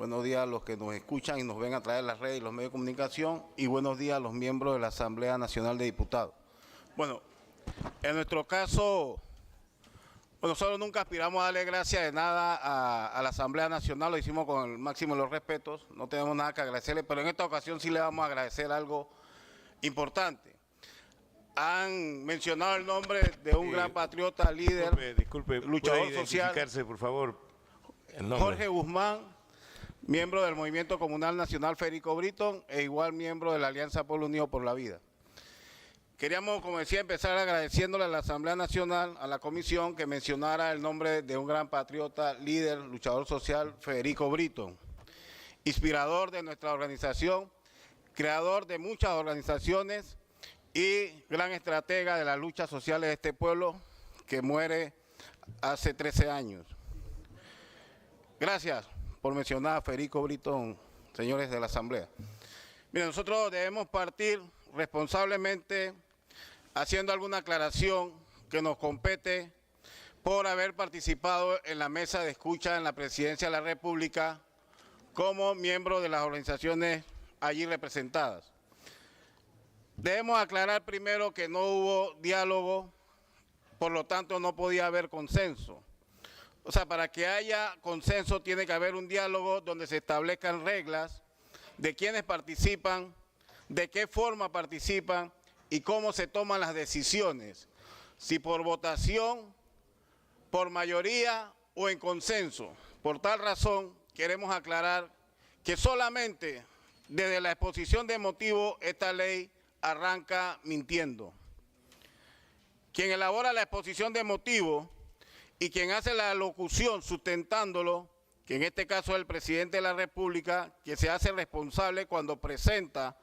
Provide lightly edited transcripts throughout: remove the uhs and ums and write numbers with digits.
buenos días a los que nos escuchan y nos ven a través de las redes y los medios de comunicación, y buenos días a los miembros de la Asamblea Nacional de Diputados. Bueno, en nuestro caso, nosotros nunca aspiramos a darle gracias de nada a la Asamblea Nacional, lo hicimos con el máximo de los respetos, no tenemos nada que agradecerle, pero en esta ocasión sí le vamos a agradecer algo importante. Han mencionado el nombre de un gran patriota, líder, disculpe, luchador ¿puede social, identificarse, por favor, el nombre? Jorge Guzmán, miembro del Movimiento Comunal Nacional Federico Britton e igual miembro de la Alianza Pueblo Unido por la Vida. Queríamos, como decía, empezar agradeciéndole a la Asamblea Nacional, a la comisión, que mencionara el nombre de un gran patriota, líder, luchador social, Federico Britton, inspirador de nuestra organización, creador de muchas organizaciones y gran estratega de las luchas sociales de este pueblo, que muere hace 13 años. Gracias por mencionar a Federico Britton, señores de la Asamblea. Miren, nosotros debemos partir responsablemente haciendo alguna aclaración que nos compete por haber participado en la mesa de escucha en la Presidencia de la República como miembro de las organizaciones allí representadas. Debemos aclarar primero que no hubo diálogo, por lo tanto no podía haber consenso. O sea, para que haya consenso tiene que haber un diálogo donde se establezcan reglas de quiénes participan, de qué forma participan y cómo se toman las decisiones, si por votación, por mayoría o en consenso. Por tal razón, queremos aclarar que solamente desde la exposición de motivos esta ley arranca mintiendo. Quien elabora la exposición de motivos y quien hace la locución sustentándolo, que en este caso es el presidente de la República, que se hace responsable cuando presenta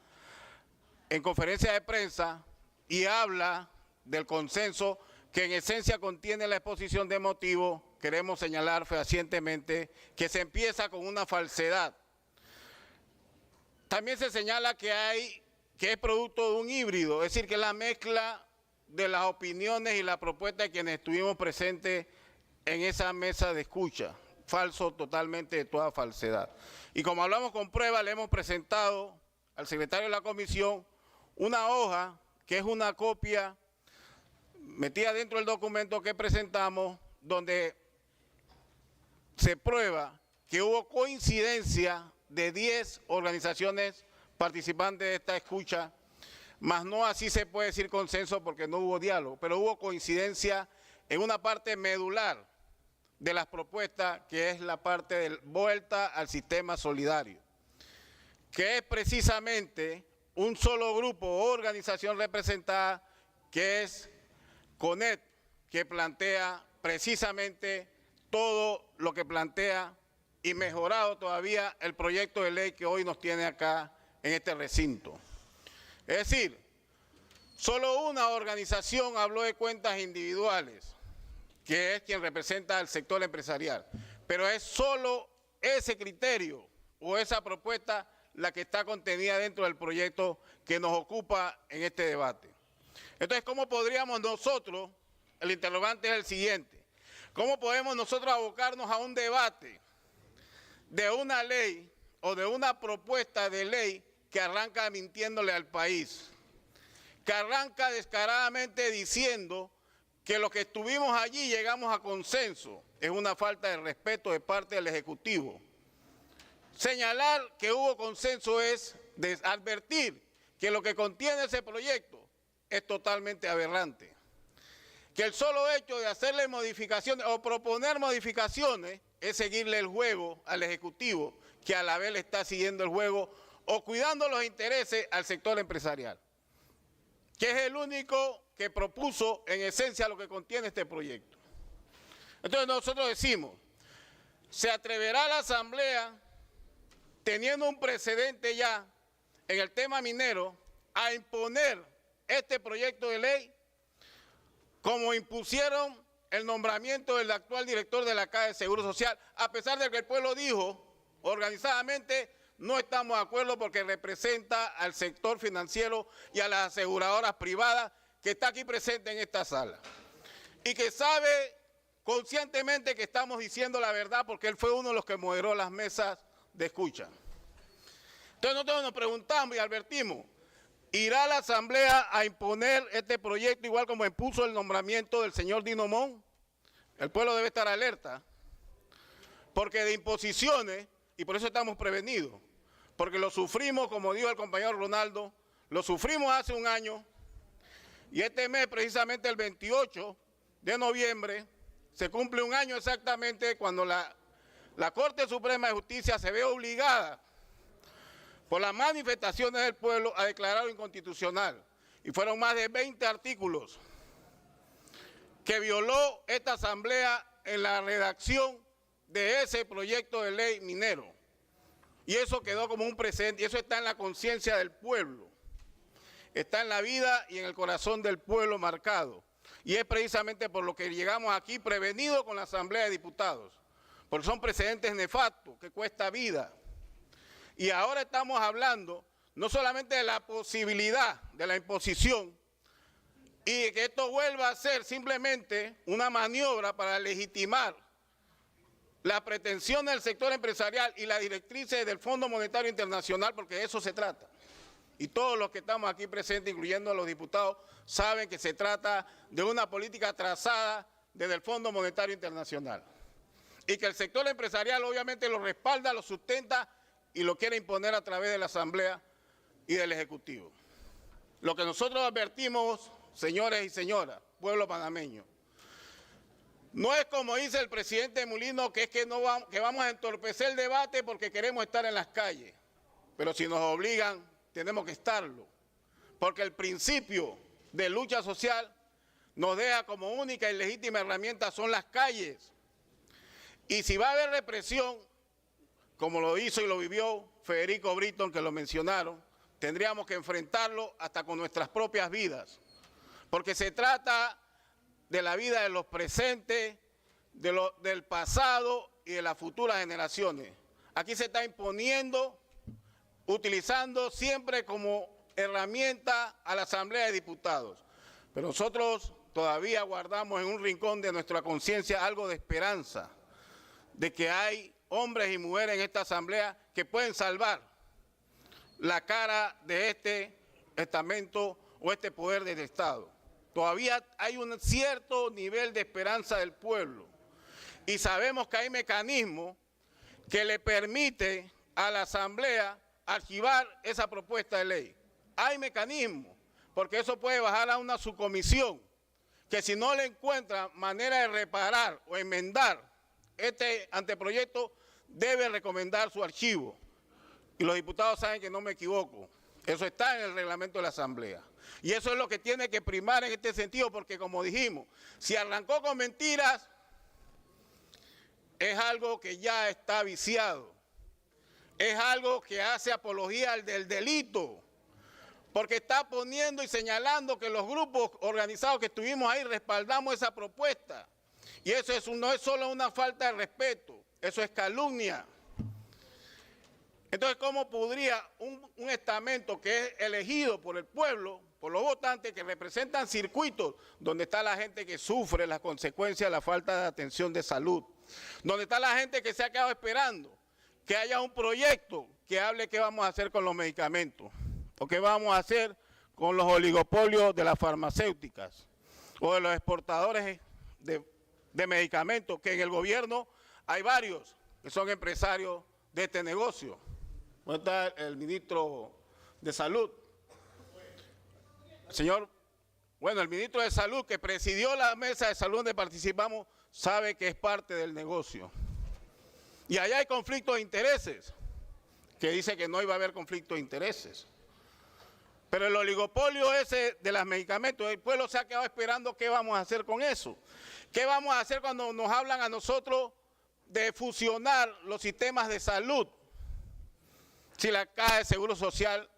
en conferencia de prensa y habla del consenso que en esencia contiene la exposición de motivos, queremos señalar fehacientemente que se empieza con una falsedad. También se señala que es producto de un híbrido, es decir, que es la mezcla de las opiniones y la propuesta de quienes estuvimos presentes en esa mesa de escucha. Falso totalmente, de toda falsedad. Y como hablamos con prueba, le hemos presentado al secretario de la comisión una hoja que es una copia metida dentro del documento que presentamos, donde se prueba que hubo coincidencia de 10 organizaciones participantes de esta escucha, mas no así se puede decir consenso porque no hubo diálogo, pero hubo coincidencia en una parte medular de las propuestas, que es la parte de vuelta al sistema solidario, que es precisamente un solo grupo o organización representada, que es CONET, que plantea precisamente todo lo que plantea y mejorado todavía el proyecto de ley que hoy nos tiene acá en este recinto. Es decir, solo una organización habló de cuentas individuales, que es quien representa al sector empresarial, pero es solo ese criterio o esa propuesta la que está contenida dentro del proyecto que nos ocupa en este debate. Entonces, ¿cómo podríamos nosotros, el interrogante es el siguiente, cómo podemos nosotros abocarnos a un debate de una ley o de una propuesta de ley que arranca mintiéndole al país, que arranca descaradamente diciendo que los que estuvimos allí llegamos a consenso? Es una falta de respeto de parte del Ejecutivo. Señalar que hubo consenso es advertir que lo que contiene ese proyecto es totalmente aberrante. Que el solo hecho de hacerle modificaciones o proponer modificaciones es seguirle el juego al Ejecutivo, que a la vez le está siguiendo el juego o cuidando los intereses al sector empresarial, que es el único que propuso en esencia lo que contiene este proyecto. Entonces nosotros decimos, ¿se atreverá la Asamblea, teniendo un precedente ya en el tema minero, a imponer este proyecto de ley como impusieron el nombramiento del actual director de la Caja de Seguro Social, a pesar de que el pueblo dijo organizadamente no estamos de acuerdo porque representa al sector financiero y a las aseguradoras privadas que está aquí presente en esta sala y que sabe conscientemente que estamos diciendo la verdad porque él fue uno de los que moderó las mesas de escucha. Entonces nosotros nos preguntamos y advertimos, ¿irá la Asamblea a imponer este proyecto igual como impuso el nombramiento del señor Dino Mon? El pueblo debe estar alerta, porque de imposiciones, y por eso estamos prevenidos, porque lo sufrimos, como dijo el compañero Ronaldo, lo sufrimos hace un año, y este mes, precisamente el 28 de noviembre, se cumple un año exactamente cuando la Corte Suprema de Justicia se ve obligada por las manifestaciones del pueblo a declararlo inconstitucional. Y fueron más de 20 artículos que violó esta Asamblea en la redacción de ese proyecto de ley minero. Y eso quedó como un precedente, y eso está en la conciencia del pueblo. Está en la vida y en el corazón del pueblo marcado. Y es precisamente por lo que llegamos aquí prevenidos con la Asamblea de Diputados. Porque son precedentes nefastos que cuesta vida. Y ahora estamos hablando no solamente de la posibilidad de la imposición y que esto vuelva a ser simplemente una maniobra para legitimar la pretensión del sector empresarial y las directrices del Fondo Monetario Internacional, porque de eso se trata. Y todos los que estamos aquí presentes, incluyendo a los diputados, saben que se trata de una política trazada desde el Fondo Monetario Internacional. Y que el sector empresarial obviamente lo respalda, lo sustenta y lo quiere imponer a través de la Asamblea y del Ejecutivo. Lo que nosotros advertimos, señores y señoras, pueblo panameño, no es como dice el presidente Mulino, que es que vamos a entorpecer el debate porque queremos estar en las calles. Pero si nos obligan, tenemos que estarlo. Porque el principio de lucha social nos deja como única y legítima herramienta son las calles. Y si va a haber represión, como lo hizo y lo vivió Federico Britton, que lo mencionaron, tendríamos que enfrentarlo hasta con nuestras propias vidas. Porque se trata de la vida de los presentes, del pasado y de las futuras generaciones. Aquí se está imponiendo, utilizando siempre como herramienta a la Asamblea de Diputados. Pero nosotros todavía guardamos en un rincón de nuestra conciencia algo de esperanza, de que hay hombres y mujeres en esta Asamblea que pueden salvar la cara de este estamento o este poder del Estado. Todavía hay un cierto nivel de esperanza del pueblo y sabemos que hay mecanismos que le permiten a la Asamblea archivar esa propuesta de ley. Hay mecanismos, porque eso puede bajar a una subcomisión que si no le encuentra manera de reparar o enmendar este anteproyecto, debe recomendar su archivo. Y los diputados saben que no me equivoco. Eso está en el reglamento de la Asamblea. Y eso es lo que tiene que primar en este sentido, porque como dijimos, si arrancó con mentiras, es algo que ya está viciado. Es algo que hace apología del delito, porque está poniendo y señalando que los grupos organizados que estuvimos ahí respaldamos esa propuesta. Y eso no es solo una falta de respeto, eso es calumnia. Entonces, ¿cómo podría un estamento que es elegido por el pueblo, por los votantes, que representan circuitos donde está la gente que sufre las consecuencias de la falta de atención de salud, donde está la gente que se ha quedado esperando que haya un proyecto que hable qué vamos a hacer con los medicamentos, o qué vamos a hacer con los oligopolios de las farmacéuticas, o de los exportadores de medicamentos, que en el gobierno hay varios que son empresarios de este negocio? ¿Dónde está el ministro de Salud? El ministro de Salud, que presidió la mesa de salud donde participamos, sabe que es parte del negocio. Y allá hay conflictos de intereses, que dice que no iba a haber conflictos de intereses. Pero el oligopolio ese de los medicamentos, el pueblo se ha quedado esperando qué vamos a hacer con eso. ¿Qué vamos a hacer cuando nos hablan a nosotros de fusionar los sistemas de salud? Si la Caja de Seguro Social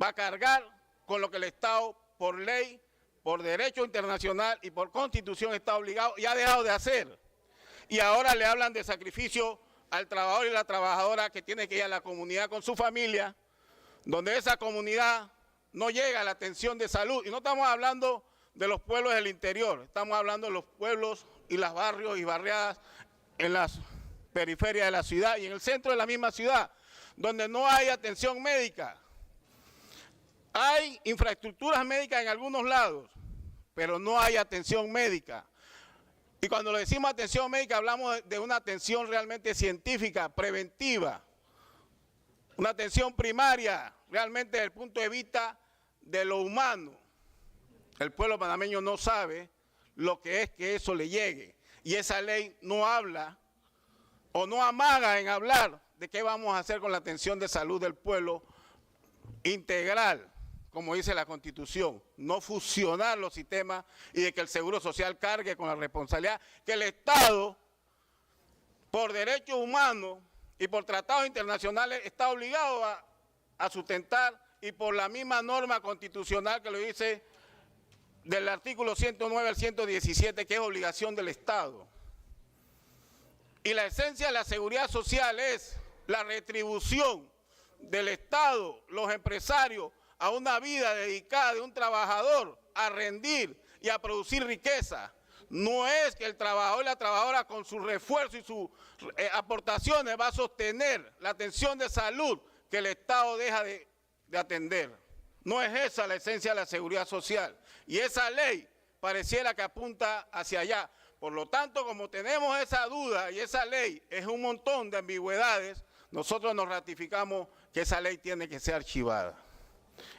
va a cargar con lo que el Estado, por ley, por derecho internacional y por constitución está obligado y ha dejado de hacer. Y ahora le hablan de sacrificio al trabajador y la trabajadora que tiene que ir a la comunidad con su familia, donde esa comunidad no llega a la atención de salud. Y no estamos hablando de los pueblos del interior, estamos hablando de los pueblos y los barrios y barriadas en las periferia de la ciudad y en el centro de la misma ciudad, donde no hay atención médica. Hay infraestructuras médicas en algunos lados, pero no hay atención médica. Y cuando le decimos atención médica, hablamos de una atención realmente científica, preventiva, una atención primaria, realmente desde el punto de vista de lo humano. El pueblo panameño no sabe lo que es que eso le llegue. Y esa ley no habla o no amaga en hablar de qué vamos a hacer con la atención de salud del pueblo integral, como dice la Constitución, no fusionar los sistemas y de que el Seguro Social cargue con la responsabilidad que el Estado, por derechos humanos y por tratados internacionales, está obligado a sustentar, y por la misma norma constitucional que lo dice del artículo 109 al 117, que es obligación del Estado. Y la esencia de la seguridad social es la retribución del Estado, los empresarios, a una vida dedicada de un trabajador a rendir y a producir riqueza. No es que el trabajador y la trabajadora con su refuerzo y sus aportaciones va a sostener la atención de salud que el Estado deja de atender. No es esa la esencia de la seguridad social. Y esa ley pareciera que apunta hacia allá. Por lo tanto, como tenemos esa duda y esa ley es un montón de ambigüedades, nosotros nos ratificamos que esa ley tiene que ser archivada.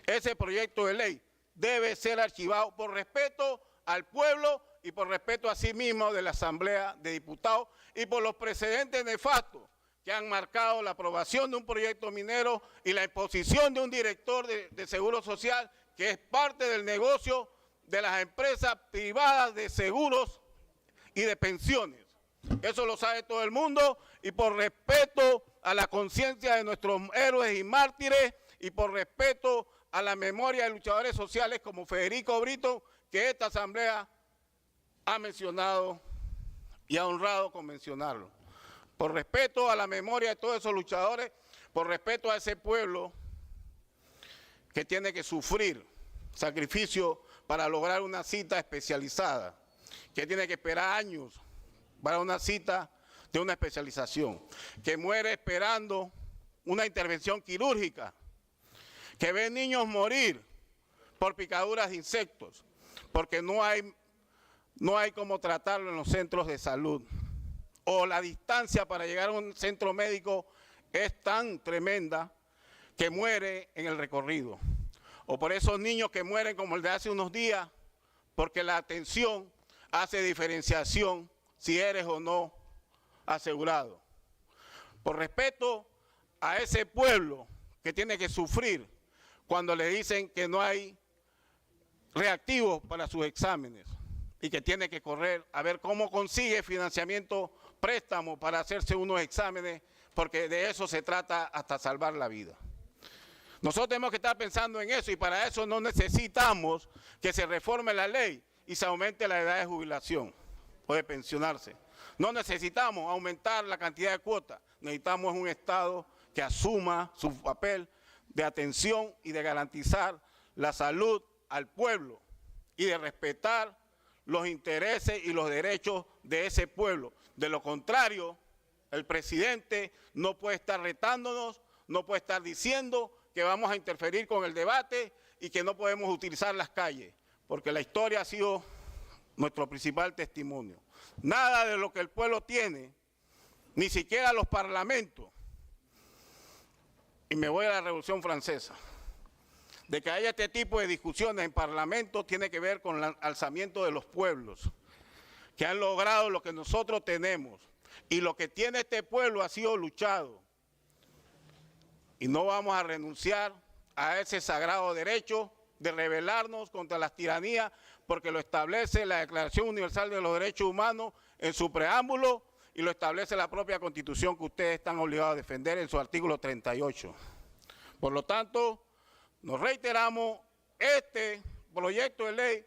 Ese proyecto de ley debe ser archivado por respeto al pueblo y por respeto a sí mismo de la Asamblea de Diputados y por los precedentes nefastos que han marcado la aprobación de un proyecto minero y la imposición de un director de Seguro Social que es parte del negocio de las empresas privadas de seguros y de pensiones. Eso lo sabe todo el mundo, y por respeto a la conciencia de nuestros héroes y mártires y por respeto a la memoria de luchadores sociales como Federico Brito, que esta Asamblea ha mencionado y ha honrado con mencionarlo. Por respeto a la memoria de todos esos luchadores, por respeto a ese pueblo que tiene que sufrir sacrificio para lograr una cita especializada, que tiene que esperar años para una cita de una especialización, que muere esperando una intervención quirúrgica, que ve niños morir por picaduras de insectos, porque no hay cómo tratarlo en los centros de salud, o la distancia para llegar a un centro médico es tan tremenda que muere en el recorrido, o por esos niños que mueren como el de hace unos días, porque la atención hace diferenciación si eres o no asegurado. Por respeto a ese pueblo que tiene que sufrir cuando le dicen que no hay reactivos para sus exámenes y que tiene que correr a ver cómo consigue financiamiento, préstamo para hacerse unos exámenes, porque de eso se trata hasta salvar la vida. Nosotros tenemos que estar pensando en eso, y para eso no necesitamos que se reforme la ley y se aumente la edad de jubilación o de pensionarse. No necesitamos aumentar la cantidad de cuotas, necesitamos un Estado que asuma su papel de atención y de garantizar la salud al pueblo y de respetar los intereses y los derechos de ese pueblo. De lo contrario, el presidente no puede estar retándonos, no puede estar diciendo que vamos a interferir con el debate y que no podemos utilizar las calles, porque la historia ha sido nuestro principal testimonio. Nada de lo que el pueblo tiene, ni siquiera los parlamentos, y me voy a la Revolución Francesa, de que haya este tipo de discusiones en parlamentos tiene que ver con el alzamiento de los pueblos, que han logrado lo que nosotros tenemos, y lo que tiene este pueblo ha sido luchado, y no vamos a renunciar a ese sagrado derecho de rebelarnos contra las tiranías, porque lo establece la Declaración Universal de los Derechos Humanos en su preámbulo y lo establece la propia Constitución que ustedes están obligados a defender en su artículo 38. Por lo tanto, nos reiteramos, este proyecto de ley,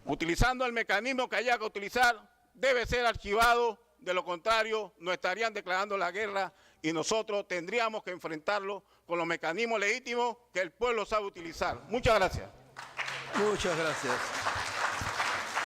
utilizando el mecanismo que haya que utilizar, debe ser archivado, de lo contrario nos estarían declarando la guerra y nosotros tendríamos que enfrentarlo con los mecanismos legítimos que el pueblo sabe utilizar. Muchas gracias. Muchas gracias.